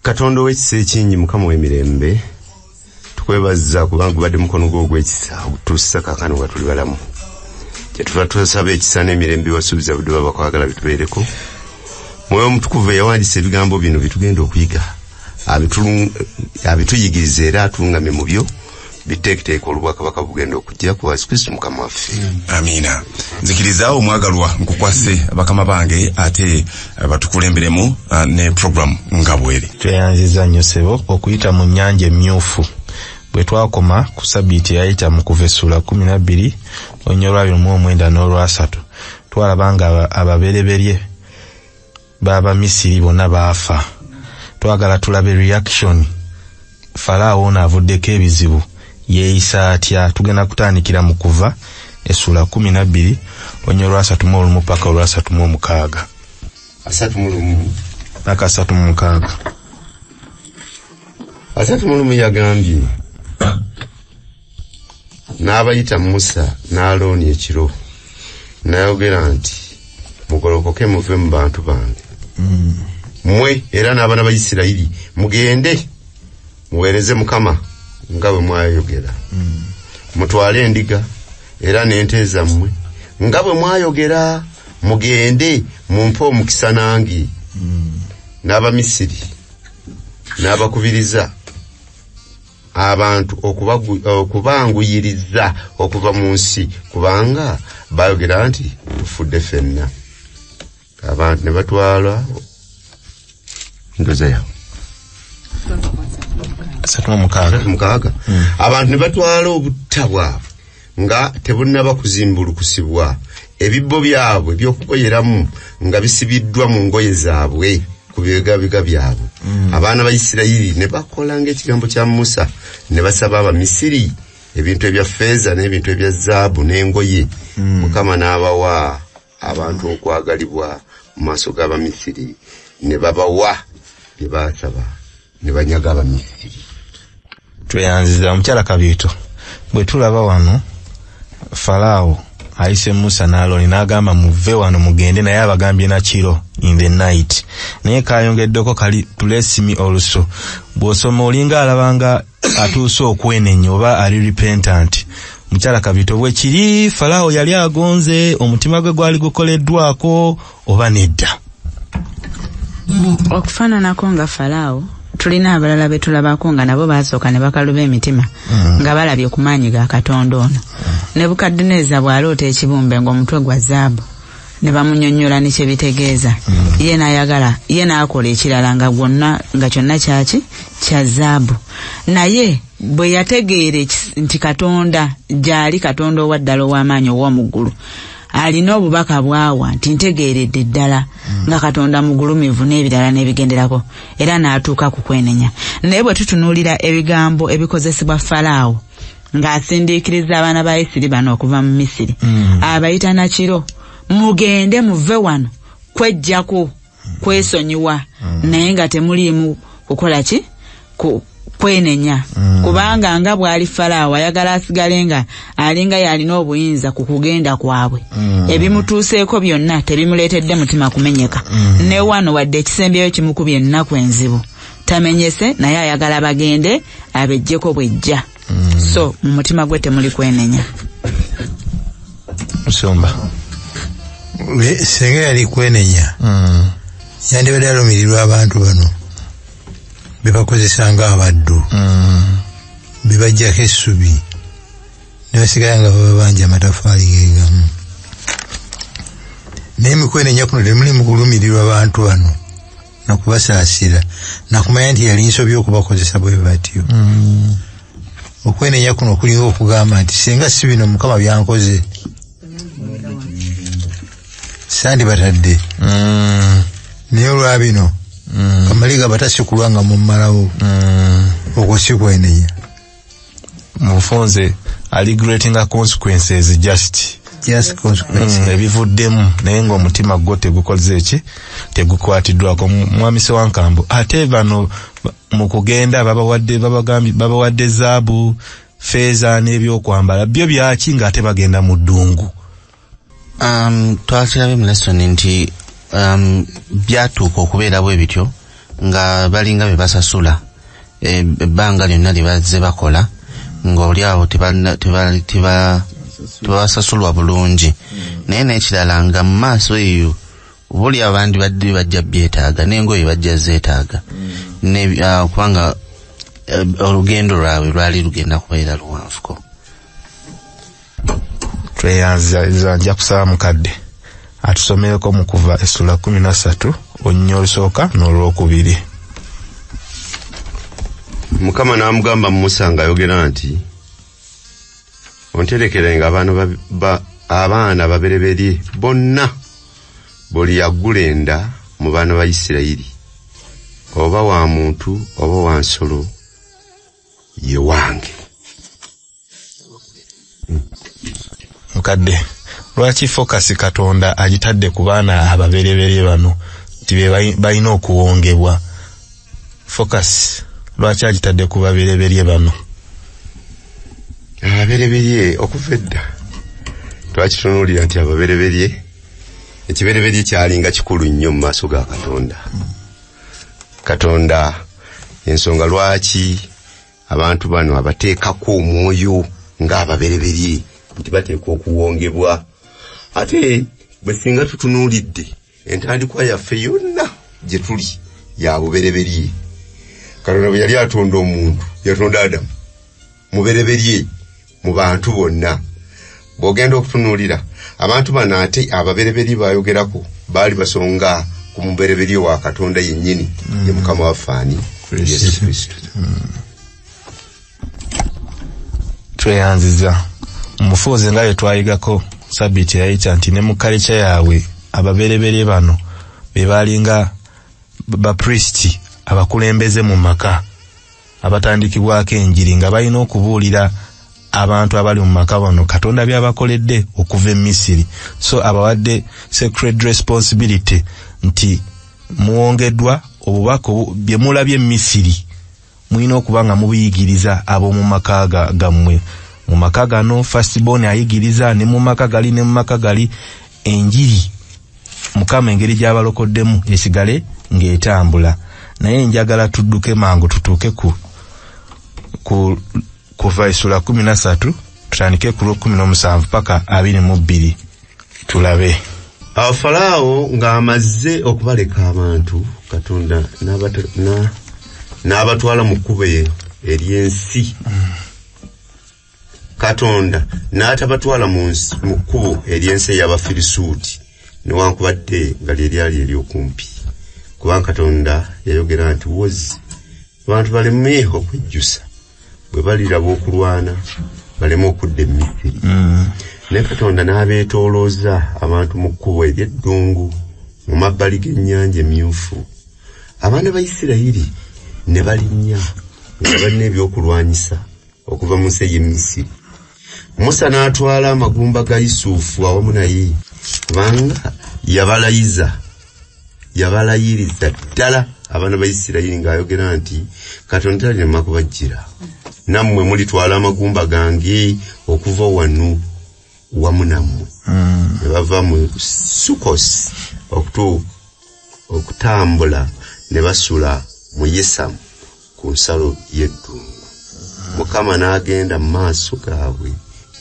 Katonda w'ekisa ekingi Mukama w'emirembe tukwebaza kubanga badde mukono gwo gw'ekisa otuusa kaakano nga tuli balamu. Kyetuva tusaba ekisa n'emirembe wasuubiza budde baba kwagala bitubeereko. Mwoyo Omutukuvu yawandiisa ebigambo bino bitugenda okuyiga abituyigiriza era atulungamye mu byo biteeketeeka olubwakabaka bugenda okujja ku Yesu Kristo Mukama waffe. Amina. Nzikiriza omwagalwa nkukwase bakama bange ate batukulemberemu ne program nga bweri. Tweyanziza nnyo ssebo okuyita mu nnyanja emmyufu. Bwe twakoma ku Ssabbiiti eyayita mu Kuva essula 12 olunyiriri olw'omwenda n'olwasatu twalaba nga ababereberye baba Misiri bonna baafa. Twagala tulabe reaction Falaawo n'avuddeko ebizibu yeeyisa atya. Tugenda kutandikira mu Kuva essula 12 olunyiriri olw'asatu paka olw'asatu mukaaga. Asatu yagambye n'abayita Musa n'Alooni ekiro n'ayogera nti mugolokoke muve mu bantu bange. Mmwe era n'abaana ba Isirayiri mugende muweereze Mukama nga bwe mwayogera. Mutwale endiga era n'ente zammwe nga bwe mwayogera. Mugende mumpe omukisa nange. N'Abamisiri n'abakubiriza abantu okubanguyiriza okuva mu nsi kubanga bayogera nti tufudde ffenna. Abantu ne batwala ndoza yawo mukaaga. Abantu ne batwala obutta bwabwe nga tebunnaba kuzimbulukusibwa, ebibbo byabwe by'okukoyeramu nga bisibiddwa mu ngoye zaabwe ku bigabiga byabwe. Abaana ba Isirayiri ne bakola ng'ekigambo kya Musa ne basaba Abamisiri ebintu ebya ffeeza n'ebintu ebya zaabu n'engoye. Mukama n'abawa abantu okwagalibwa mu maaso g'Abamisiri ne babawa bye baasaba ne banyaga Abamisiri. Tweyanziza omukyala Kabiito bwe tulaba wano Falaawo ayise Musa n'Alooni n'agamba muve wano mugende, naye abagambye na kiro in the night. Naye kayongeddeko kali bless me also. Bw'osoma olinga alabanga atuuse okwenenya oba ali repentant. Mukyala Kabiito bwe kiri Falaawo yali agonze, omutima gwe gwali gukoleddwako oba nedda? Okufaananako nga Falaawo tulina abalala betulabako nga nabo basooka ne bakaluba emitima nga balabye ku maanyi ga Katonda ono. Nebukadduneeza bw'aloota ekibumbe ng'omutwe gwa zaabu ne bamunnyonnyola ne kye bitegeeza. Ye n'akola ekirala nga kyonna kyaki kya zaabu. Naye bwe yategeera nti Katonda gy'ali Katonda owaddala ow'amaanyi ow'omuggulu alina obubaka bwawa nti ntegeeredde ddala nga Katonda mugulumivu n'ebirala n'ebigenderako, era n'atuuka ku kwenenya. Naye bwe tutunuulira ebigambo ebikozesebwa Falaawo ng'asindiikiriza abaana ba Isirayiri bano okuva mu Misiri, abayita na kiro mugende muve wano kwejjako kwesonyiwa naye nga temuliimu kukola ki kwenenya. Kubanga nga bw'ali Falaawo ayagala asigale nga alinga yalina obuyinza ku kugenda kwabwe. Ebimutuuseeko byonna tebimuleetedde mutima kumenyeka. Ne wano wadde ekisembyeyo kimukubye ennaku enzibu tamenyese, naye ayagala bagende abejjeko bwejja. So mu mutima gwe temuli kwenenya. Musumba senga yali kwenenya yandibadde alumirirwa abantu bano bebakozesanga abaddu bebajjako essubi ne basigala nga babanja amatafaali geegamu. Naye mukwenenya kuno temuli mu kulumirirwa abantu bano nakubasaasira nakumanya nti yali nsobi okubakozesa bwe batyo. Okwenenya kuno kulinga okugamba nti senga si bino Mukama byankoze sandi batadde naye olwa bino kamaliga batasikulwanga mu mmalawo okwo si kwenenya. Mufunze alligating consequences just consequences ebivuddemu naye ng'omutima gwo tegukoze eki tegukwatiddwako. Mwami Ssewankambo ate bano mu kugenda babawadde zaabu ffeeza n'ebyokwambala byo byaki ng'ate bagenda mu ddungu? Twakirabye mu lesson nti byatuuka okubeera bwe bityo nga balinga bebasasula ebbanga lyonna libazze bakola ng'oli awo tebasasulwa bulungi naye n'ekirala nga mu maaso eyo buli abandi badde bajja byetaaga n'engoye bajja zeetaaga kubanga olugendo lwabwe lwali lugenda kubeera luwanvuko. Tweyanziza nja kusaba mukadde atusomereko mu kuva essula 13 olunya olusooka n'olwokubiri. Mukama n'amugamba Musa ng'ayogera nti onterekerenga abaana babereberye bonna buli yaggulenda mu baana ba Isirayiri oba wa muntu oba wa nsolo ye wange. Mukadde lwaki focus Katonda agitadde ku baana ababereberye bano nti balina okuwongebwa? Focus lwaki agitadde ku babereberye bano? Ababereberye okuva edda twakitunuulira nti ababereberye ekibereberye kyalinga kikulu nnyo mu maaso ga Katonda. Ensonga lwaki abantu bano abateekako omwoyo ng'ababereberye nti bateekwa okuwongebwa. Ate bwe singa tutunuulidde entandikwa yaffe yonna gye tuli ya bubereberye. Katonda bwe yali atonda omuntu yatonda Adamu mubereberye mu bantu bonna. Bw'ogenda okutunuulira abantu bano ate ababereberye bayogerako baali basonga ku mubereberye wa Katonda yennyini ye Mukama waffe ani Yesu Kristo. Tweyanziza mufuuze nga bwe twayigako sabbiiti yayita nti ne mu kalica yaabwe ababereberye bano be baalinga bapristi abakulembeze mu maka abatandikibwako enjiri nga balina okubuulira abantu abali mu maka bano Katonda byabakoledde okuva e Misiri. So abawadde sacred responsibility nti muwongeddwa obubaka bye mulabye e Misiri mulina okuba nga mubiyigiriza ab'omu maka gammwe. Mu maka gano firstborn ayigiriza, ne mu maka gali ne mu maka gali enjiri Mukama engeri gy'abalokoddemu esigale ng'etambula. Naye njagala tudduke mangu tutuuke kuva essula 13 tutandike ku 17 paka 22 tulabe. Falaawo ng'amazze okubaleka abantu Katonda n'abatwala mu kkubo ery'ensi. Katonda n'atabatwala mu kkubo ery'ensi ey'Abafirisuuti newankubadde nga lyali ery'okumpi. Kubanga Katonda yayogera nti wozi abantu baleme okwejjusa bwe baliraba okulwana baleme okudda e Misiri. Ne Katonda n'abeetoolooza abantu mu kkubo ery'eddungu mu mabbali g'ennyanja emyufu. Abaana ba Isirayiri ne balinnya nga balina ebyokulwanyisa okuva mu nsi ey'e Misiri. Musa n'atwala amagumba ga Yusufu awamu naye kubanga yabalayiriza ddala abaana ba Isirayiri ng'ayogera nti Katonda talina kubajjira. Nammwe mulitwala amagumba gange okuva wano wamu nammwe. Ne bava mu Sukosi okutambula ne basula mu Yesamu ku nsalo y'eddungu. Mukama n'agenda mu maaso gaabwe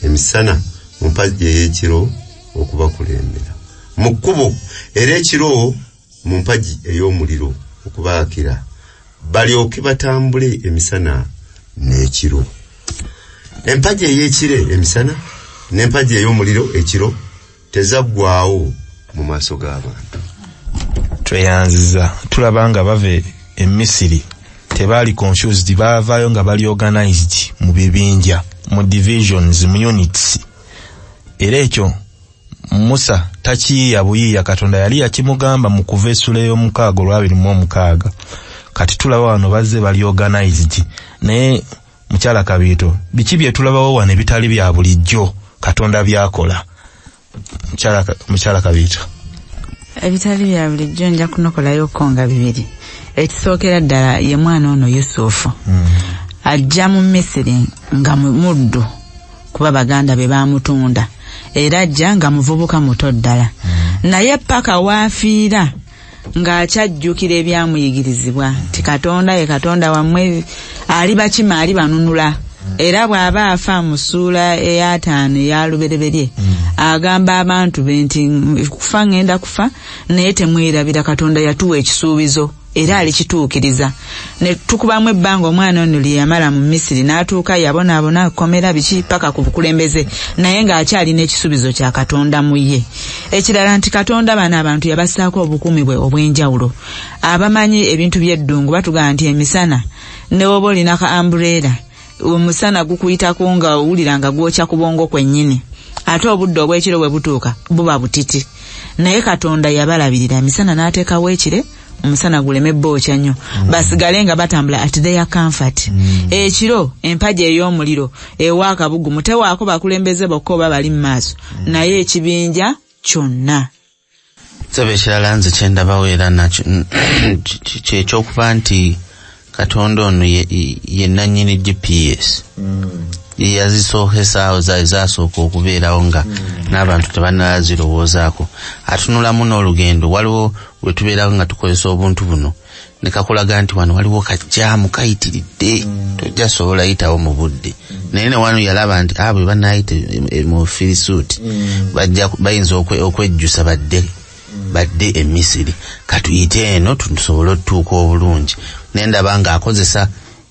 emisana mu mpagi ey'ekiro okubakulembera, mu kkubo era ekiro mu mpagi ey'omuliro okubaakira, balyoke batambule emisana n'ekiro. Empagi ey'ekire emisana n'empagi ey'omuliro ekiro tezaggwaawo mu maaso g'abantu. Tweyanziza tulaba nga bave e Misiri tebaali confused, baavaayo nga bali organized mu bibinja, mu divisions, mu units. Era ekyo Musa takiyiya buyiya, Katonda yali yakimugamba mu kuva essula y'omukaaga olw'26. Kati tulaba wano bazze bali organized. Naye mukyala Kabiito, biki bye tulabawo wano ebitali bya bulijjo Katonda byakola? Mukyala Kabiito, ebitali bya bulijjo nja kunokolayo konga bibiri. Ekisookera ddala ye mwana ono Yusufu. Ajja mu Misiri nga muddu kuba baganda be bamutunda, era ajja nga muvubuka muto ddala. Naye paka waafiira ng'akyajjukira ebyamuyigirizibwa nti Katonda ye Katonda wammwe ali bakima ali banunula era bw'aba afa mu ssuula eya 5 eya lubereberye agamba abantu be nti kufa ngenda kufa naye temwerabira Katonda yatuwa ekisuubizo era alikituukiriza ne tukubamu ebbanga omwana ono lye yamala mu Misiri n'atuuka yabonaabona komera biki paka ku bukulembeze naye ng'akyalina ekisuubizo kya Katonda mu ye. Ekirala nti Katonda bano abantu yabassaako obukumi bwe obw'enjawulo. Abamanyi ebintu by'eddungu batugamba nti emisana ne woba olina ka umbrella omusana gukuyitako nga owulira nga gwokya ku bwongo kwennyini ate obudde obw'ekiro bwe butuuka buba butiti naye Katonda yabalabirira emisana n'ateekawo ekire omusana guleme bookya nnyo basigale nga batambula at their comfort. Ekiro empagi ey'omuliro ewa akabugumu tewaako bakulembeze bokka oba bali mu maaso naye ekibinja kyonna. Sabe ekirala nze kyendabawo era nakyo kyekyokuba nti Katonda ono ye nannyini GPS yazisookesaawo zasooka okubeerawo nga n'abantu tebanazirowoozaako. Atunulamu n'olugendo waliwo we tubeerawo nga tukozesa obuntu buno ne kakulaga nti wano waliwo kajjaamu kayitiridde tojja sobola yitawo mu budde naye ne wano yalaba nti bwe banayita mu firisuuti bayinza okwejjusa badde e Misiri katuyite eno tusobole otutuuka obulungi. Nendaba nga akozesa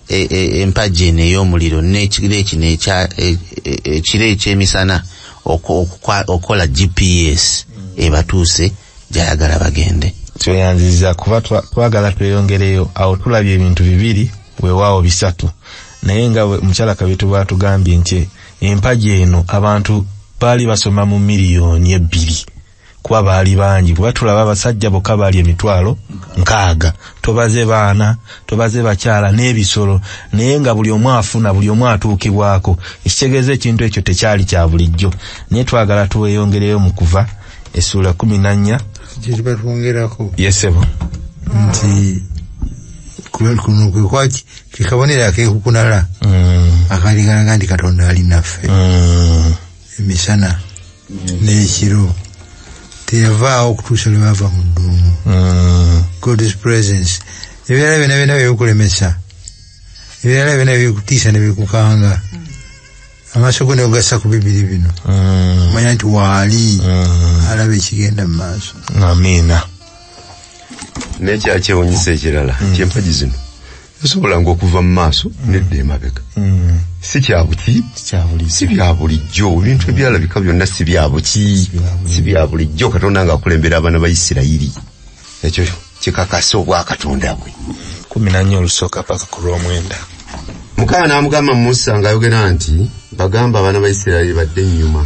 empagi eno ey'omuliro n'ekire kino ekire eky'emisana okola GPS ebatuuse gyayagala bagende. Kyoyanziza kuba twagala tweyongereyo awo tulabye ebintu bibiri weewaawo 3 naye nga mukyala Kabitu batugambye nti empagi eno abantu baali basoma mu miliyoni 2 kuba baali bangi kuba tulaba abasajja bokka baali 6,000 tobaze baana tobaze bakyala n'ebisolo naye nga buli omu afuna buli omu atuukibwako ekitegeeza ekintu ekyo tekyali kya bulijjo naye twagala tuweyongereyo mu kuva essula 14 kiriba twongerako yesebo nti kuno kwaki kikabonera akekukunala akali galaga nti Katonda ali naffe emisana n'ekiro teyavaawo okutuusa lwe bava mu ddungu. God's presence ebirala byonna byekulemesa ebirala byonna byekutiisa ne byekukanga amaaso go negassa ku bibiri bino omanya nti waali alaba ekigenda mu maaso. Amiina. Nekyakyewunyisa ekirala nti empagi zino zisobolanga okuva mu maaso nedda emabega si kyabuki si bya bulijjo ebintu ebyalabika byonna si bya buki si bya bulijjo Katonda ng'akulembera abaana ba Isirayiri ekyo kikakasa obwa Katonda bwe 14 olusooka paka ku Lwomwenda. Mukama n'amugamba Musa ng'ayogera nti bagamba abaana ba Isirayiri badde ennyuma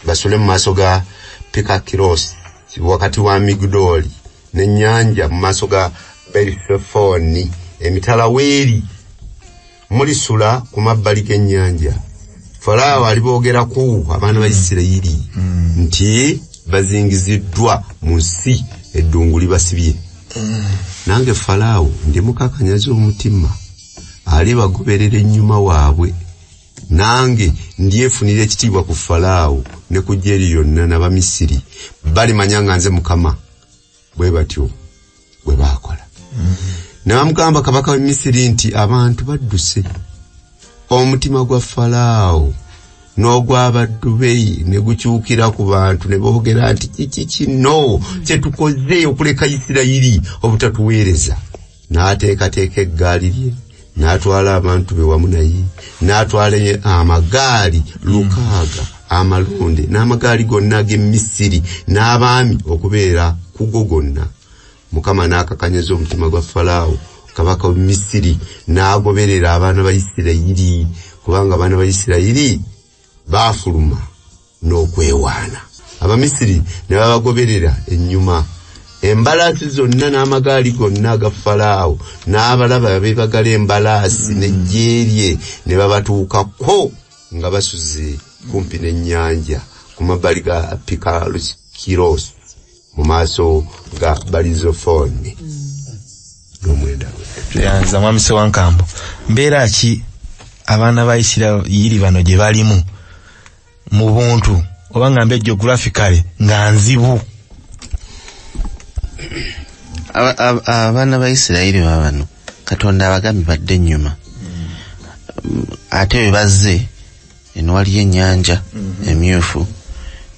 basule mu maaso ga Pikakirosi wakati wa Migdoli n'ennyanja mu maaso ga Berisefoni emitala weeri mulisula ku mabbali g'ennyanja. Falaawo aliboogeraku abaana ba Isirayiri nti bazingiziddwa mu nsi eddungu libasibye. Nange Falaawo ndi mukakanyaza omutima alibagoberera ennyuma waabwe nange ndyefunira ekitiibwa ku Falaawo ne ku ggye lyonna n'Abamisiri balimanya nga nze Mukama bwe batyo bwe baakola. N'amugamba kabaka wa Misiri nti abantu badduse omutima gwa Falaawo n'ogw'abaddu be ne gukyukira ku bantu ne boogera nti kiki kino kye tukoze okuleka Isirayiri obutatuweereza. N'ateekateeka eggaali lye n'atwala abantu be wamu naye n'atwala amagaali 600 amalonde n'amagaali gonna ag'e Misiri n'abaami okubeera kugo gonna. Mukama n'akakanyeza omutima gwa Falaawo kabaka wa Misiri n'agoberera abaana ba Isirayiri kubanga abaana ba Isirayiri baafuluma n'okwewaana. Abamisiri ne babagoberera ennyuma. Embalaasi zonna n'amagaali gonna aga Falaawo n'abalaba beebagala embalaasi n'eggye lye ne babatuukako nga basuze kumpi n'ennyanja ku mabbali ga Pikakirosi mu maaso ga Berisefoni. N'omwenda yanza mwami Sewankambo mbeera ki abaana ba Isirayiri bano gye balimu mu buntu oba ngambe geographically nga nzibu. abaana ba Isirayiri babano Katonda abagambye badde ennyuma ate bazze eno waliyo ennyanja emyufu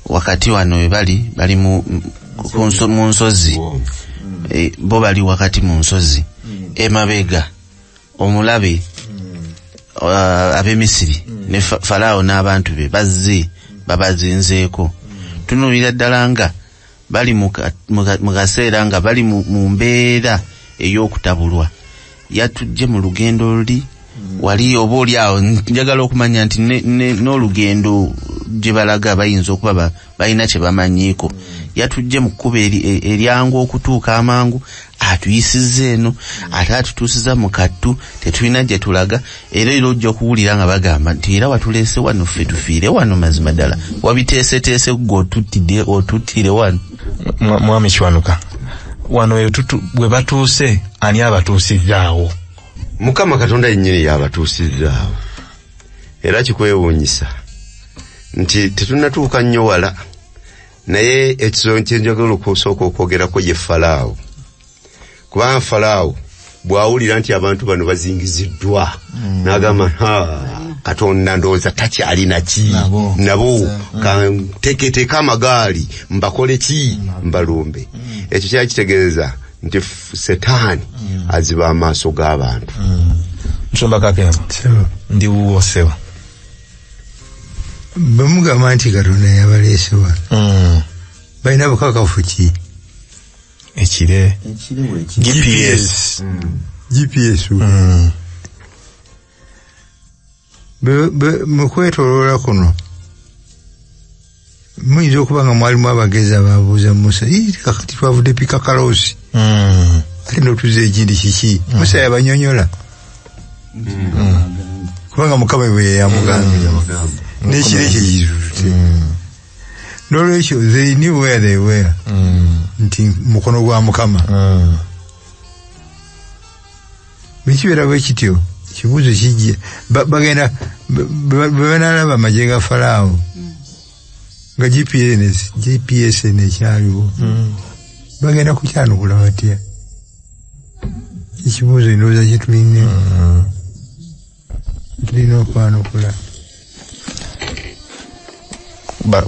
wakati wano bali mu nsozi bo bali wakati mu nsozi emabega omulabe ab'Emisiri ne Falaawo n'abantu be bazze babazinzeeko tunuulira ddala nga bali mu kaseera nga bali mu mbeera ey'okutabulwa yatujje mu lugendo luli wali oba oli awo njagala okumanya nti n'olugendo gye balaga bayinza okuba balina kye bamanyiiko yatujje mu kkuba eryangu okutuuka amangu atuyisizza eno ate atutuusiza mu kattu tetulina gye tulaga era ojja okuwulira nga bagamba nti era watuleese wano ffe tufiire wano mazima ddala wabiteeseteese gwe otuttire wano. Mwami Kiwanuka wano bwe batuuse ani abatuusizzaawo? Mukama Katonda yennyini y'abatuusizzaawo era kikwewuunyisa nti tetunnatuuka nnyo wala naye ekisolo kyenjagala okusooka okwogerako ye Falaawo kubanga Falaawo bw'awulira nti abantu bano bazingiziddwa n'agamba Katonda ndowooza takyalina ki nabo teekeko amagaali mbakole ki mbalumbe. Ekyo kyali kitegeeza nti Setaani aziba amaaso g'abantu. Nsomba Kakemba ndi wuwo seba bamugamba nti Katonda yabaleesewa balina bukakafu ki? Ekire GPS mukwetoloola kuno muyinza okuba nga mwalimu abagezi ababuuza Musa kakati twavudde Pikakaloosi ate n'otuza egindi kiki Musa yabanyonyola kubanga Mukama bwe yamugambye n'ekiro ekyo kitutute n'olwekyo they knew where they were nti mukono gwa Mukama bikibeera bwe kityo kibuuzo kijja bagenda banalaba amagye ga Falaawo nga GPS nekyaliwo bagenda kukyanukula batya ekibuuzo ndowooza kyetulina okwanukula.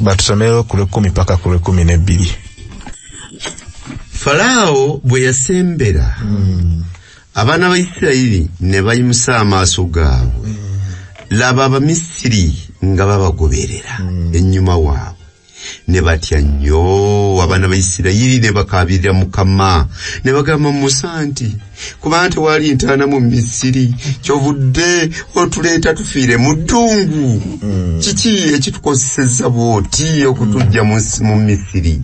Batusomero ku 10 paka ku 12. Falaawo bwe yasembera abaana ba Isirayiri ne bayimusa amaaso gaabwe laba Abamisiri nga babagoberera ennyuma waabwe ne batya nnyo. Abaana ba Isirayiri ne bakaabirira Mukama ne bagamba Musa nti kubanga tewali ntaana mu Misiri kyovudde otuleeta tufiire mu ddungu kiki ekitukozesezza bw'oti okutujja mu Misiri?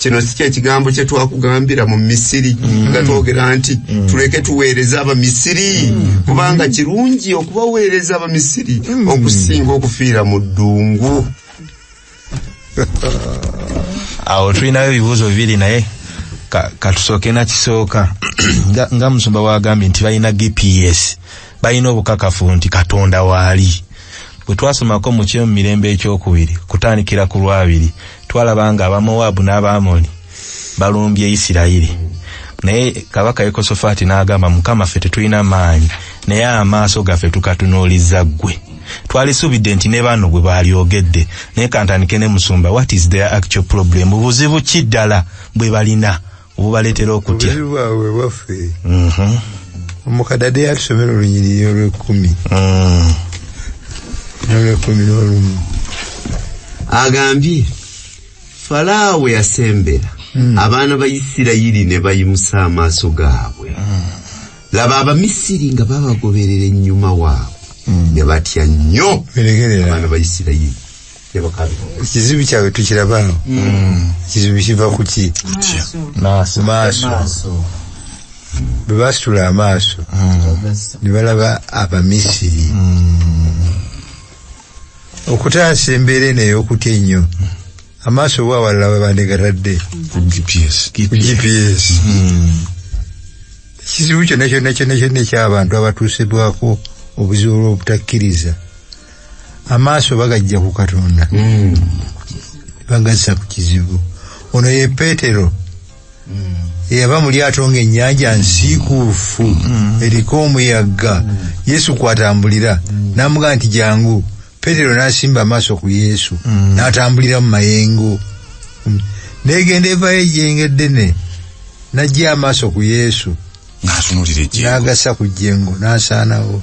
Kino si kyekigambo kye twakugambira mu Misiri nga twogera nti tuleke tuweereze Abamisiri kubanga kirungi okubaweereza Abamisiri okusinga okufiira mu ddungu. Awo tulinayo ebibuuzo bibiri naye katusooke na kisooka nga Musumba wagambye nti balina GPS balina obukakafu nti Katonda waali. Bwe twasomako mu mirembe ekyokubiri kutandikira ku Lwabiri twalabanga Abamowabu n'Abamoni balumbye Isirayiri naye Kabaka Yekosafaati n'agamba Mukama ffe tetulina maanyi naye amaaso gaffe tukatunuuliza ggwe. Twalisuubidde nti ne bano bwe balyogedde naye kantandike ne Musumba what is their actual problem? Buzibu ki ddala bwe balina obubaleetera okutya? Obuzibu bwabwe bwaffe omukadade yatusomera olunyiriri olw'10 agambye Falaawo yasembera abaana ba Isirayiri ne bayimusa amaaso gaabwe laba Abamisiri nga babagoberera ennyuma waabwe ne batya nnyo. Abaana ba Isirayiri ne bakaabirira. Ekizibu kyabwe tukirabaawo ekizibu kiva ku ki? Maaso bwe basitula amaaso ne balaba Abamisiri okutaasa embeera eno ey'okutya ennyo amaaso bwawalala bwe bandegatadde ku GPS. Ekizibu kyonna eky'abantu abatuusibwako obuzibu olw'obutakkiriza amaaso bagajja ku Katonda bagassa ku kizibu ono ye Petero yaba mu lyato ng'ennyanja nsiikuufu eriko omuyaga Yesu kwatambulira n'amugamba nti jangu. Petero n'asimba amaaso ku Yesu n'atambulira mu mayengo n'egenda evayo ejjengedde ne n'ajja amaaso ku Yesu n'agassa ku jjengo n'asaanawo.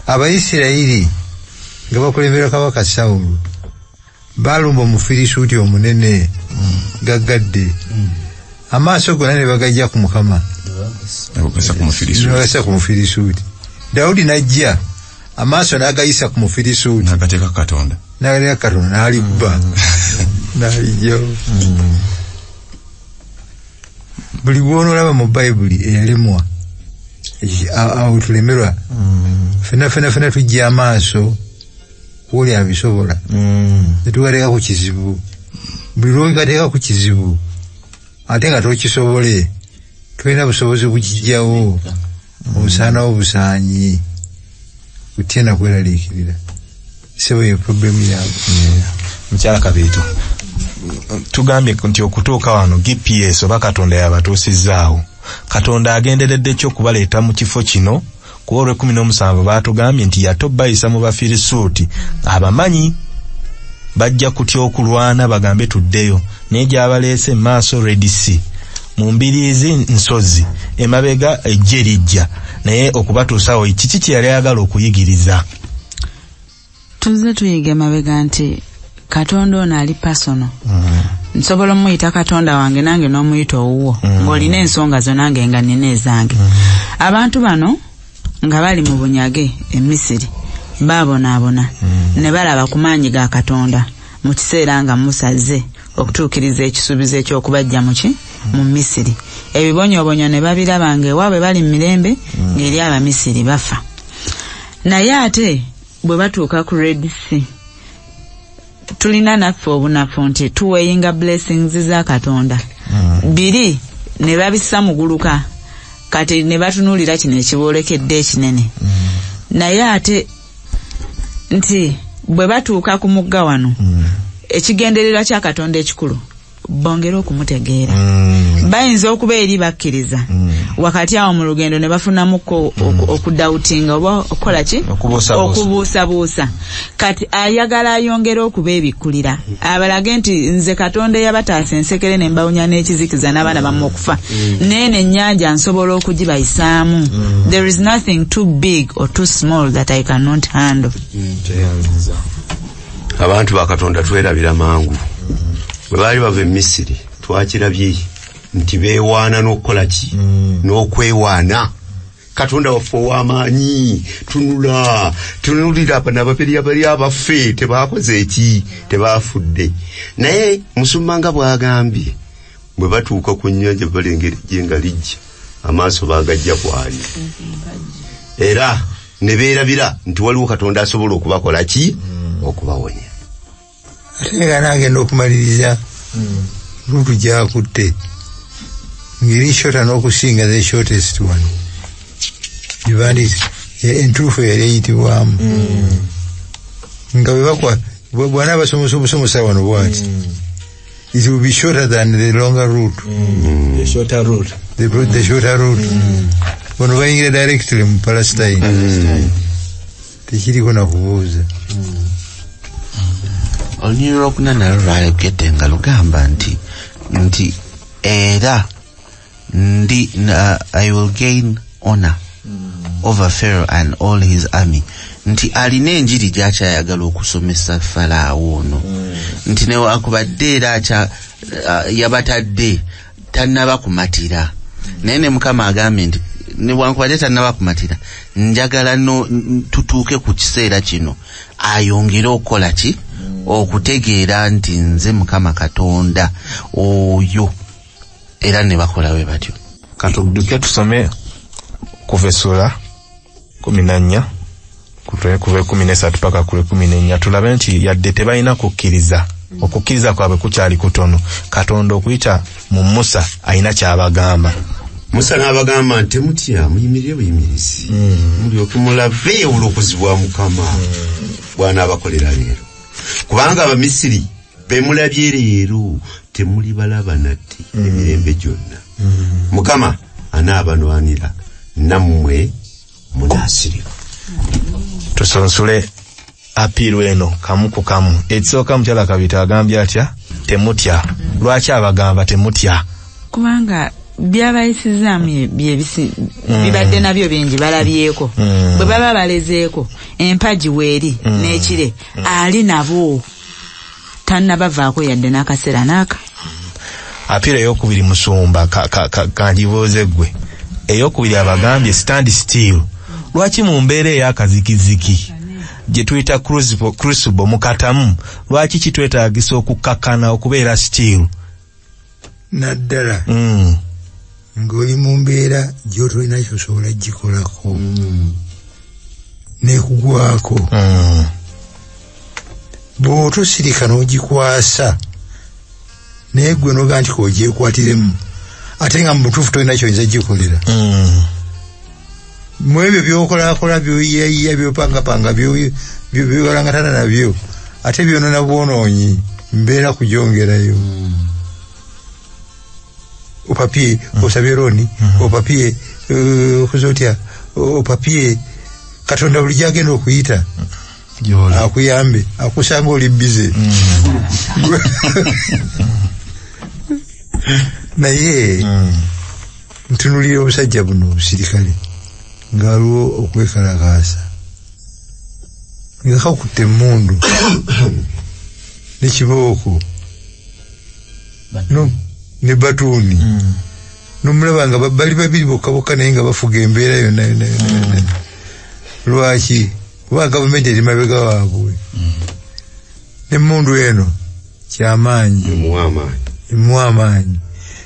Abayisirayiri nga bakulembera kabaka Sawulo baalumba omufirisuuti omunene gaggadde amaaso gonna ne bagajja ku Mukama bagassa ku mufirisuuti. Dawudi n'ajja amaaso n'agayisa ku mufirisuuti n'agateeka Katonda n'alibba n'alijjawo. Buli gw'onoolaba mu Bayibuli eyalemwa awo tulemerwa fena tujja amaaso woli abisobola netugateeka ku kizibu. Buli lwogateeka ku kizibu ate nga tokisobole tulina busobozi kukijjawo obusaanawo busaanyi kutya nakweraliikirira sebo ye problemu yaabwe. Mukyala Kabiito tugambye nti okutuuka wano GPS oba Katonda yabatuusizaawo. Katonda agenderedde kyo okubaleeta mu kifo kino ku Olw'ekumi baatugambye nti yatobbayisa mu bafirisuuti abamanyi bajja kutya okulwana bagambe tuddeyo naye gy'abaleese maaso Red Sea mu mbiriizi nsozi emabega ejje lijja naye okubatuusawo kiki kye yali ayagala okuyigiriza. Tuzze tuyiga emabega nti Katonda ono ali personal. Nsobola omuyita Katonda wange nange n'omuyita owuwo ng'olina ensonga zo nange nga nina ezange. Abantu bano nga bali mu bunyage e Misiri baabonaabona ne balaba ku maanyi ga Katonda mu kiseera nga musaze okutuukiriza ekisuubizo eky'okubajja mu Misiri. Ebibonyoobonyo ne babiraba ng'ewaabwe bali mu mirembe ng'eri Abamisiri bafa. Naye ate bwe batuuka ku Red Sea tulina naffe obunafu nti tuweyinga blessings za Katonda. Biri ne babissa muguluka kati ne batunuulira kino ekiboolekedde ekinene. Naye ate nti bwe batuuka ku mugga wano ekigendererwa kya Katonda ekikulu bongera okumutegeera. Bayinza okuba eri bakkiriza wakati awo mu lugendo ne bafunamuko okudawutinga oba okola ki okubuusabuusa kati ayagala ayongera okuba ebikkulira abalage nti nze Katonda yabataasa ensekere ne mbawunya n'ekizikiza n'abaana bamu okufa neene ennyanja nsobola okugibayisaamu. There is nothing too big or too small that I cannot handle. Abantu ba Katonda twerabira mangu bwe baali bava e Misiri twakirabye nti beewaana n'okukola ki n'okwewaana. Katonda waffe ow'amaanyi tunulira n'ababiri abali abaffe tebaakoze eki tebaafudde. Naye Musumba nga bw'agambye bwe batuuka ku nnyanja balengera ejje nga lijja amaaso baagajja kwali era ne beerabira nti waliwo Katonda asobola okubakola ki okubawonya. Ate nga n'agenda okumaliriza lutu gy'akutte ngeri shota n'okusinga the shortest one. Ibanditi entuufu yali eyitibwamu nga bwana basomosa obusomosa wano bwati it will be shorter than the longer route. The shorter route. The shorter route. Wano bayingira directly mu Palestine. Tekiriko na kubuuza. Olunyiri lw'okunana lwalekete nga lugamba nti era I will gain honor over Pharaoh and all his army. Nti alina enjiri gy'akyayagala okusomesa Falaawo ono nti newakubadde era yabatadde tannaba kumatira naye ne Mukama agambye nti newankubadde tannaba kumatira njagala tutuuke ku kiseera kino ayongere okukola ki okutegeera nti nze Mukama Katonda oyo era ne bakola we batyo. Katuduke tusome kuva Essula 14 kuva 13 paka ku 14 tulabe nti yadde tebalina kukkiriza okukkiriza kwabwe kukyali kutono Katonda okuyita mu Musa alina kyabagamba. Musa n'abagamba nti mutya muyimirire buyimirizi mulyoke mulabe olw'okuzibwa Mukama bwana abakolera leero kubanga Abamisiri bemulabye leero temuli balaba nati emirembe gyonna mukama anaabanwanira nammwe munaasirika tusonsule apiiru eno kamu ku kamu. Ekisooka mukyala Kabita agambye atya temutya. Lwaki abagamba temutya? Kubanga byabayisizaamu bibadde nabyo bingi balabyeko bwe baba balezeeko empaji weeri n'ekire ali nabo tannabavaako yadde n'akaseera n'aka. Apiiru ey'okubiri Musumba kandibuuze ggwe. Ey'okubiri abagambye stand still. Lwaki mu mbeera ey'akazikiziki gye tuyita crucible mu katamu lwaki kitwetaagisa okukakkana okubeera still? Naddala ng'oli mu mbeera gy'otolina kyosobola gikolako nekugwako bw'otosirika n'ogikwasa naye gwe noga nti kogyekwatiremu ate nga mu butuufu tolina kyoyinza gikolera. Mu ebyo by'okolakola byoyiyayiya byopangapanga byobalangatana nabyo ate byonona bwonoonyi mbeera kugyongerayo. Opapie osabye roni opapie okuzotya opapie Katonda buli gyagenda okuyita akuyambe akusanga oli bize naye ntunulira obusajja buno obusirikale nga waliwo okwekalakaasa nga kakutte emmundu n'ekibooko ne batuuni n'omulaba nga bali babiri bokka naye nga bafuga embeera yonna. Lwaki? Kuba gavumenti eri mabega waabwe. N'emmundu eno kyamaanyi emuwa amaanyi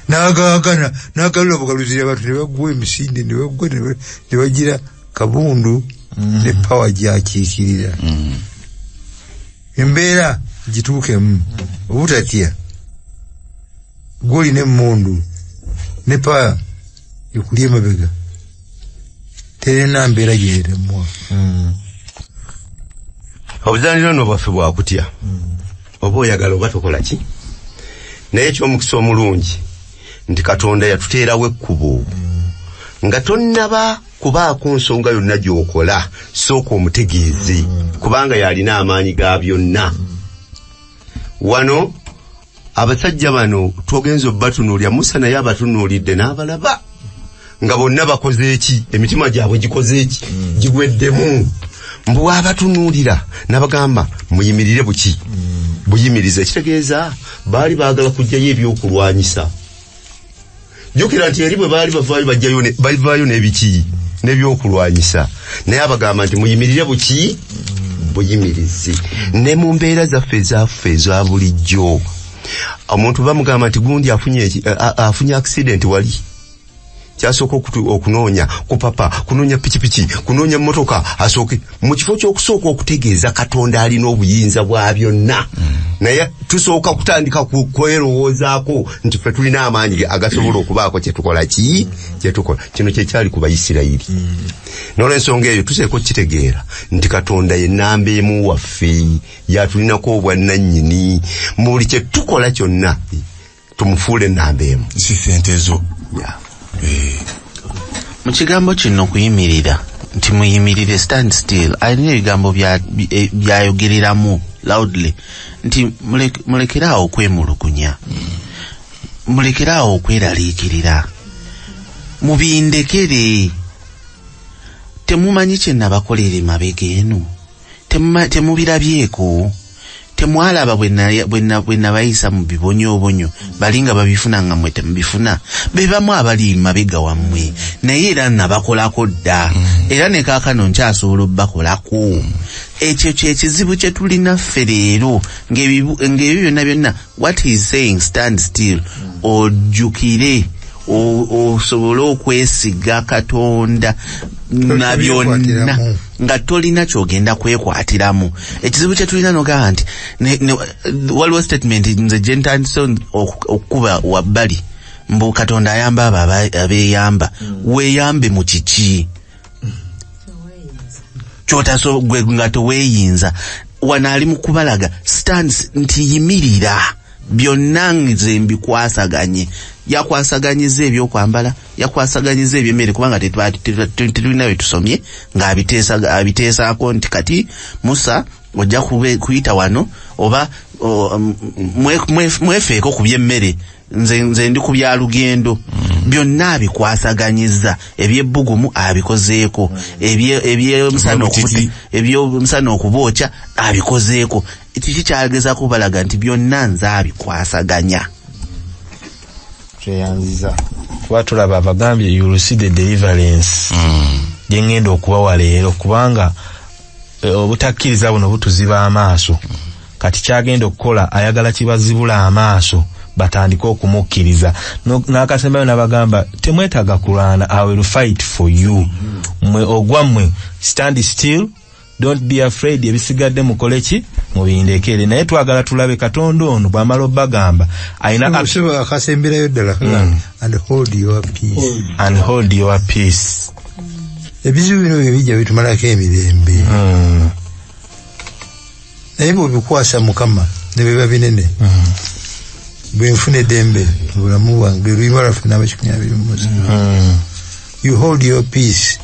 n'agaagana n'agalula bugaluzira abantu ne bagwa emisinde ne bagwa ne bagira kabundu ne pawa gyakiikirira. Embeera gituukemu obutatya gwoli n'emmundu ne pawa ekulya emabega terina mbeera gyeremuwa. Obuzanirano bwaffe bwakutya oba oyagala oba tokola ki naye eky'omukisa omulungi nti Katonda yatuteerawo ekkubo nga tonnaba kubaako nsonga yonna gy'okola sooka omutegeeze kubanga yalina amaanyi ga byonna. Wano abasajja bano twogenza obbatunuulya Musa naye abatunuulidde n'abalaba nga bonna bakoze eki emitima gyabwe gikoze eki gigweddemu mbu abatunuulira n'abagamba muyimirire buki buyimirize kitegeeza baali baagala kujjayo ebyokulwanyisa. Jjukira nti eri bwe baali bavaayo n'ebiki n'ebyokulwanyisa naye abagamba nti muyimirire buki buyimirize. Ne mu mbeera zaffe eza bulijjo omuntu bamugamba nti gundi afunye accident wali kyasooka okunoonya kupapa kunoonya pikipiki kunoonya mmotoka asooke mu kifo ky'okusooka okutegeeza Katonda alina obuyinza bwa byonna naye tusooka kutandika kwerowoozaako nti ffe tulina amaanyi agasobola okubaako kyetukola kyetukola. Kino kyekyali ku Bayisirayiri. N'olw'ensonga eyo tuseeko kitegeera nti Katonda ye nnamba emu waffe yatulinako obwannannyini mu buli kyetukola kyonna tumufuule nnamba emu si sente zo. Mu kigambo kino kuyimirira nti muyimirire stand still alina ebigambo byayogereramu loudly nti mulekerawo okwemulugunya mulekerawo okweraliikirira mubindekere. Temumanyi kye nabakolera emabega eno temubirabyeko temwalaba bwe nabayisa mu bibonyoobonyo balinga babifuna nga mwe temubifuna be bamu abali mabega wammwe naye era nabakolako dda era ne kaakano nkyasobola obbakolako. Ekyo kyekizibu kye tulina ffe leero ng'ebyo byonna what he is saying stand still ojjukire osobole okwesiga Katonda na byonna nga tolina kyogenda kwekwatiramu. Ekizibu kye tulina nogamba nti waliwo statement nze gye ntandise okukuba wabbali mbu Katonda ayamba abo abeeyamba weeyambe mu kiki gwe nga toweeyinza. wanali mukubalaga stands nti yimirira byonna nze mbikwasaganye yakwasaganyiza ebyokwambala yakwasaganyiza ebyemmere kubanga tetulina bye tusomye ng'abiteesaako nti kati Musa ojja kuyita wano oba mwefeeko ku byemmere nze ndi ku byalugendo byonna abikwasaganyiza ebyebbugumu abikozeeko ebyomusana okubookya abikozeeko kiki kyageza kubalaga nti byonna nze abikwasaganya kyeyanziza kuba tulaba abagambye you will see the deliverance gyengenda okubawa leero kubanga obutakkiriza buno butuziba amaaso kati kyagenda okukola ayagala kibazibula amaaso batandika okumukkiriza n'akasembayo n'abagamba temwetaaga kulwana I will fight for you mwe ogwammwe stand still don't be afraid ebisigadde mukole ki mubindekere naye twagala tulabe Katonda ono bw'amala obbagamba ayina akasemberayo ddala and hold your peace ebizibu bino bijja bitumalako emirembe naye bw'obikwasa Mukama ne biba binene bwenfuna eddembe obulamu bwange luyimba lwaffe n'aba127 you hold your peace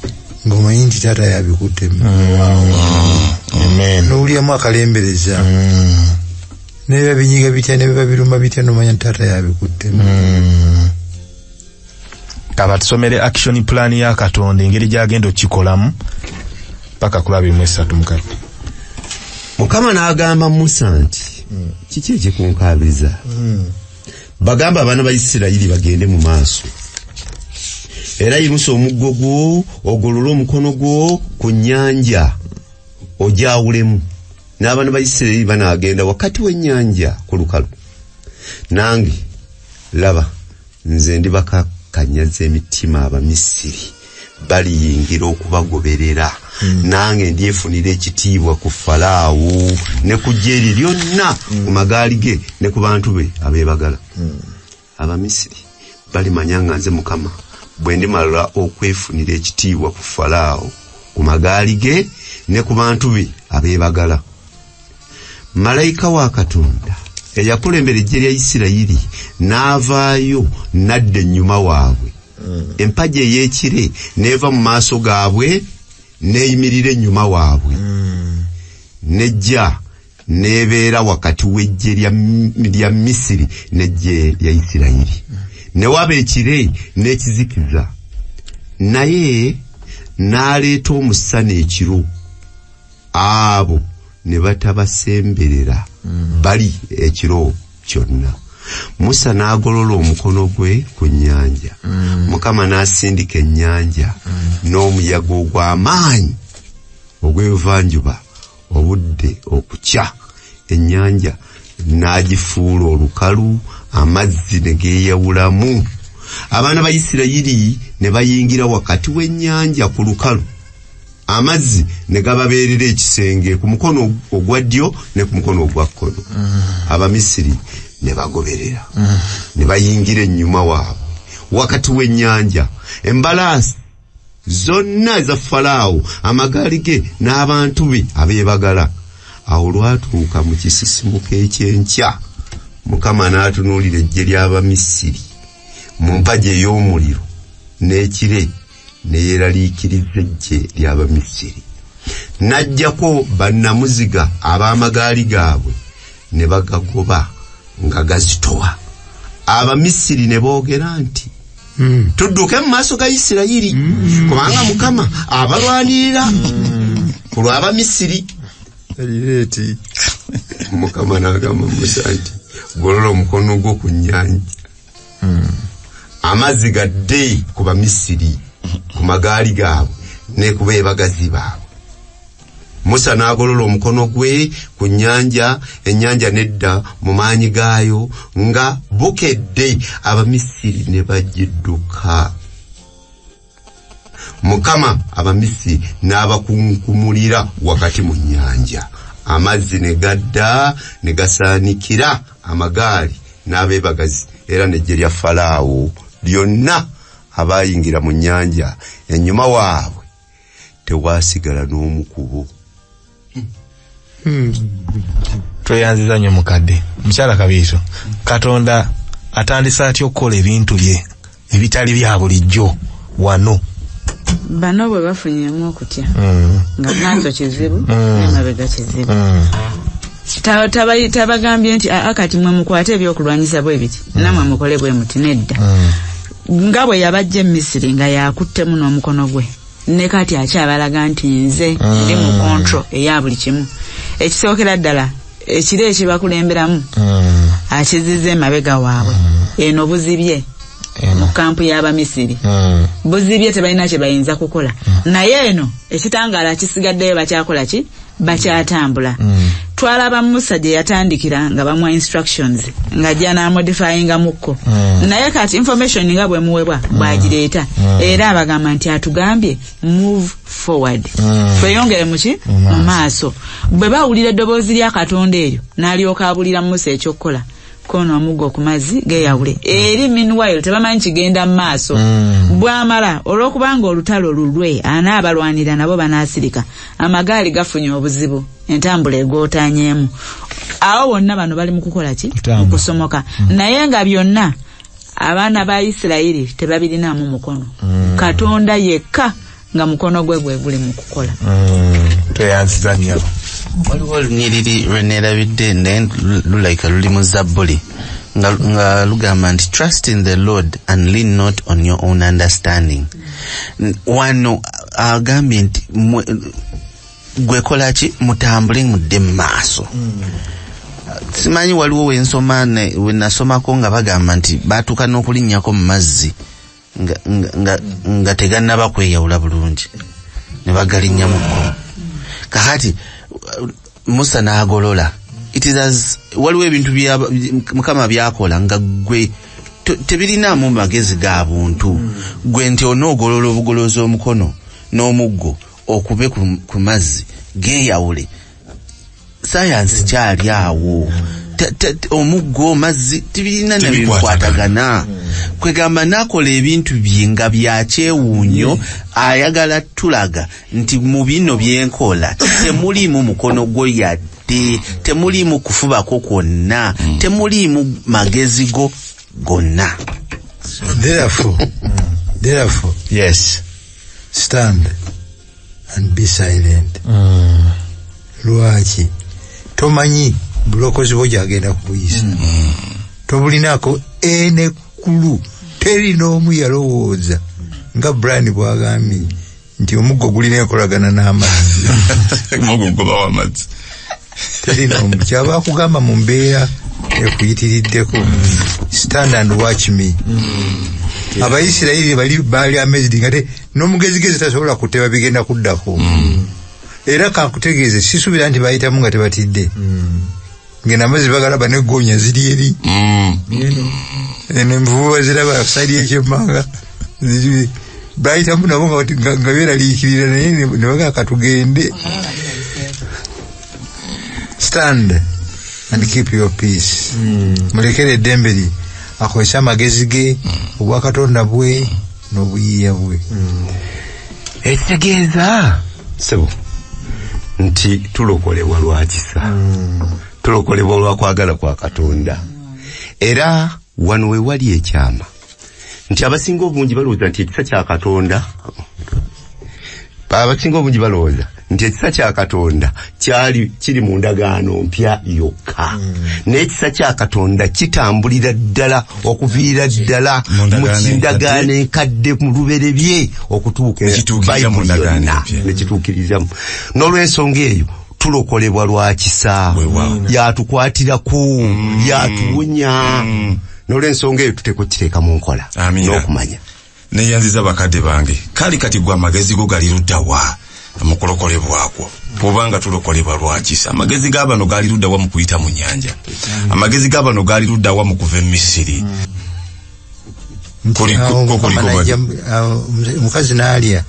ng'omanyi nti taata yabikuttemu n'owulyamu akalembereza ne biba binyiga bitya ne biba biruma bitya n'omanya nti taata yabikuttemu kaba tusomere action plan ya Katonda engeri gy'agenda okikolamu paka ku 23 Mukama n'agamba Musa nti kiki ekikunkaabiriza bagamba abaana ba Isirayiri bagende mu maaso era yimusa omuggo gwo ogolola omukono gwo ku nnyanja ojawulemu n'abaana ba Isirayiri banaagenda wakati w'ennyanja ku lukalu nange laba nze ndibakakanyaza emitima Abamisiri baliyingira okubagoberera nange ndyefunira ekitiibwa ku Falaawo ne ku jjeeri lyonna ku magaali ge ne ku bantu be abeebagala Abamisiri balimanya nga nze Mukama bwe ndimala okwefunira ekitiibwa ku Falaawo ku magaali ge ne ku bantu be abeebagala. Malayika wa Katonda eyakulembera eggye lya Isirayiri n'avaayo nadda ennyuma waabwe empagi ey'ekire neeva mu maaso gaabwe neeyimirira ennyuma waabwe nejja neebeera wakati w'eggye lya Misiri n'eggye lya Isirayiri ne waba ekire n'ekizikiza naye n'aleeta omusana ekiro abo ne batabasemberera bali ekiro kyonna. Musa n'agolola omukono gwe ku nnyanja Mukama n'asindika ennyanja n'omuyaga ogw'amaanyi ogw'ebuvanjuba obudde okukya ennyanja n'agifuula olukalu amazzi ne geeyawulamu abaana ba Isirayiri ne bayingira wakati w'ennyanja ku lukalu amazzi ne gababeerera ekisenge ku mukono ogwa ddyo ne ku mukono ogwa kkono Abamisiri ne bagoberera ne bayingira ennyuma waabwe wakati w'ennyanja embalaasi zonna eza Falaawo amagaali ge n'abantu be abeebagala. Awo lwatuuka mu kisisimuka ekyenkya Mukama n'atunuulira eggye ly'Abamisiri mu mpagi ey'omuliro n'ekire ne yeeraliikiriza eggye ly'Abamisiri n'aggyako bannamuziga ab'amagaali gaabwe ne bagagoba nga gazitowa. Abamisiri ne boogera nti tudduke mu maaso ga Isirayiri kubanga Mukama abalwanirira ku lw'Abamisiri. Mukama n'agamba Musa nti golola omukono gwo ku nnyanja amazzi gadde ku Bamisiri ku magaali gaabwe ne ku beebagazi baabwe. Musa n'agolola omukono gwe ku nnyanja ennyanja nedda mu maanyi gaayo nga bukedde Abamisiri ne bagidduka. Mukama Abamisiri n'abakunkumulira wakati mu nnyanja amazzi ne gadda ne gasaanikira amagaali n'abeebagazi era n'eggye lya Falaawo lyonna abaayingira mu nnyanja ennyuma waabwe tewaasigala n'omu ku bo. tweyanziza nnyo mukadde mukyala Kabiito Katonda atandisa atya okukola ebintu bye ebitali bya bulijjo wano bano bwe bafunyemu okutya nga nanzo kizibu n'emabega kizibu tabagambye nti akati mwe mukwate ebyokulwanyisa bwe biti namwe mukole bwe muti nedda nga bwe yabajja Misiri nga yakuttemu n'omukono gwe ne kati akyabalaga nti nze ndi mu control eya buli kimu ekisookera ddala ekiro ekibakulemberamu akizize emabega waabwe eno buzibye mu kampu y'Abamisiri buzibye tebalina kye bayinza kukola naye eno ekitangaala kisigaddeyo bakyakola ki bakyatambula twalaba Musa gye yatandikira nga bamwa instructions nga ajja n'amodifyinga mukko naye kati information nga bwe muwebwa bwagireeta era abagamba nti atugambye move forward tweyongere muki mu maaso bwe bawulira eddoboozi lya Katonda eryo n'alyoka abulira Musa ekyokukola kono omuggo ku mazzi geyawule eri meanwhile tebamanyi kigenda mu maaso bwamala olw'okubanga olutalo lulwe anaabalwanira nabo banaasirika amagaali gafunye obuzibu entambula egootanyeemu awo bonna bano bali mu kukola ki okusomoka naye nga byonna abaana ba Isirayiri tebabirinamu mukono Katonda yekka nga mukono gwe guli mu kukola tweyanziza nnyo waliwo olunyiriri lwe neerabidde naye lulaika luli mu Zabbuli nga lugamba nti trust in the Lord and lean not on your own understanding. Wano agambye nti gwekola ki mutambule mudde mu maaso. Simanyi waliwo we nasomako nga bagamba nti baatuuka n'okulinnyako mu mazzi nga tegannaba kweyawula bulungi ne bagalinnyamuko. Kakati Musa n'agolola waliwo ebintu Mukama byakola nga gwe tebirinamu magezi ga buntu gwe nti onoogolola obugolozi omukono n'omuggo okube ku mazzi geeyawule. Sayansi kyali awo omuggo mazzi tibirina nebikwatagana kwegamba nakola ebintu bye nga byakyewuunyo ayagala tulaga nti mu bino byenkola temulimu mukono gwo yadde temulimu kufubako kwonna temulimu magezi go gonna. Therefore yes, stand and be silent. Lwaki tomanyi bulokozi bwo gyagenda kuyisa tobulinako enekulu teri n'omu yalowooza nga Brian bwagambye nti omuggo gulina enkolagana n'amazzi omuggo guba w'amazzi teri n'omu kyaba kugamba mu mbeera ekuyitiriddeko stand and watch me. Abayisirayiri baali amazed nga n'omugezigezi tasobola kuteba bigenda kuddako. Era kakutegeeze sisuubira nti bayitamu nga tebatidde ngena amazzi bagalaba n'eggoonya ziri eri envuba ziraba saidi y'ekyemmanga bayitamu nabo nga beeraliikirira naye ne bagaa katugende. Stand and keep your peace. Mulekere eddembe lye akozesa amagezi ge obwa Katonda bwe n'obuyiiya bwe. Ekitegeeza sebo nti tulokolebwa lwakisa tulokolebwa olwakwagala kwa Katonda. Era wano we wali ekyama nti abasinga obungi balowooza nti ekisa kya Katonda abasinga obungi balowooza nti ekisa kya Katonda kiri mu ndagaano mpya yokka. N'ekisa kya Katonda kitambulira ddala okuviira ddala mu kindagaano enkadde mu luberebye okutuuka mu ndagaano nekituukirizamu. N'olw'ensonga eyo tulokolebwa lwa kisa yatukwatiraku yatuwonya. N'olw'ensonga eyo tuteko kiteeka mu nkola n'okumanya. Neyanziza bakadde bange kali kati gwa amagezi go gali luddawa mukulokolebwako kubanga tulokolebwa lwakisa. Amagezi g'abano gali luddawa mu kuyita mu nnyanja. Amagezi g'abano gali luddawa mu kuva e Misiri. Mukazi n'alya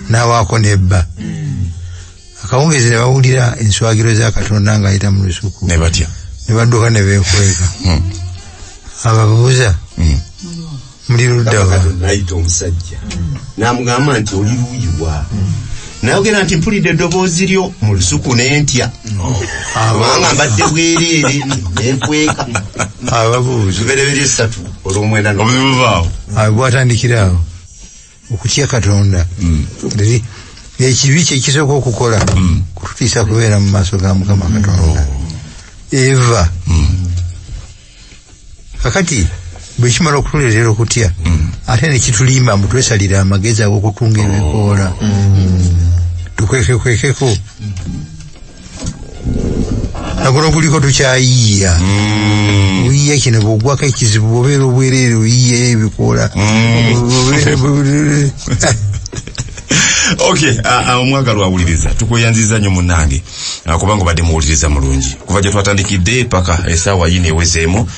n'awaako n'ebba akawungezi ne bawulira enswagiro za Katonda ng'ayita mu lusuku ne batya ne badduka ne beekweka. Ababuuza muli luddawa n'ayita omusajja n'amugamba nti oli luuyiwa nayogera nti mpulidde eddoboozi lyo mu lusuku n'entya kubanga mbadde bwereere nenkweka ababuuzi lubereberye 3 olw'omwenda obuzibu bwaawo bwatandikira awo okutya Katonda ekibi kye kisooka okukola kututiisa kubeera mu maaso ga Mukama Katonda eva kakati bwe kimala okutuleetera okutya ate ne kitulimba mbu twesalira amagezi ag'okutunga ebikoola tukwekekwekeko nagono guliko tukyayiiya oyiya kino bwogwako ekizibu bwobeera obwereere oyiya ebikoola Okay, omwagalwa awuliriza tukweyanziza nnyo munnange kubanga obadde muwuliriza mulungi kuva gye twatandikidde paka essaawa yino ewezeemu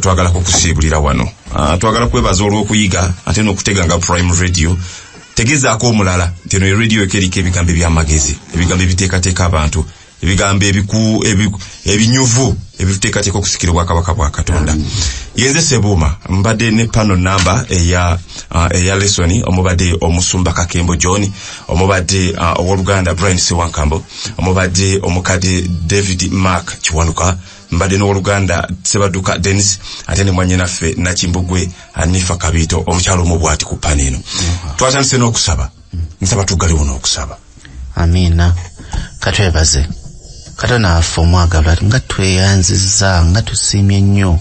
twagala kukusiibulira wano twagala kwebaza olw'okuyiga ate n'okuteganga Prime Radio tegezaako omulala nti eno eradio ekeriko ebigambo eby'amagezi ebigambo ebiteekateeka abantu ebigambo ebinyuvu ebituteekateeka okusikira obwakabaka bwa Katonda. Yenze Sebuuma mbadde ne pano namba eya lesoni omubadde omusumba Kakembo John omubadde ow'Oluganda Brian Sewankambo omubadde omukadde David Mark Kiwanuka mbadde n'ow'Oluganda Sebaduka Dennis ate ne mwannyinaffe Nakimbugwe Anifa Kabito omukyalo omubwati ku paneno. Twatandise n'okusaba nsaba tuggalewo n'okusaba. Amina katwebaze Katonda waffe omwagalwa nga tweyanziza nga tusiimye nnyo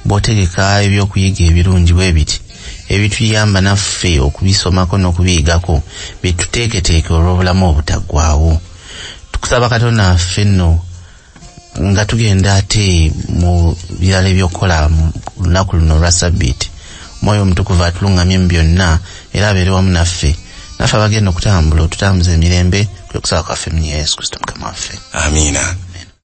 bw'otegeka ebyokuyiga ebirungi bwe biti ebituyamba naffe okubisomako n'okubiyigako bituteeketeeke olw'obulamu obutaggwaawo. Tukusaba Katonda waffe nno nga tugenda ate mu birala ebyokukola mu lunaku luno olwa Ssabbiiti Mwoyo Omutukuvu atulungamye mu byonna era abeere wamu naffe abagenda okutambula otutambuze emirembe kwe kusaba kwaffe mu Yesu Kristo Mukama waffe. Amina.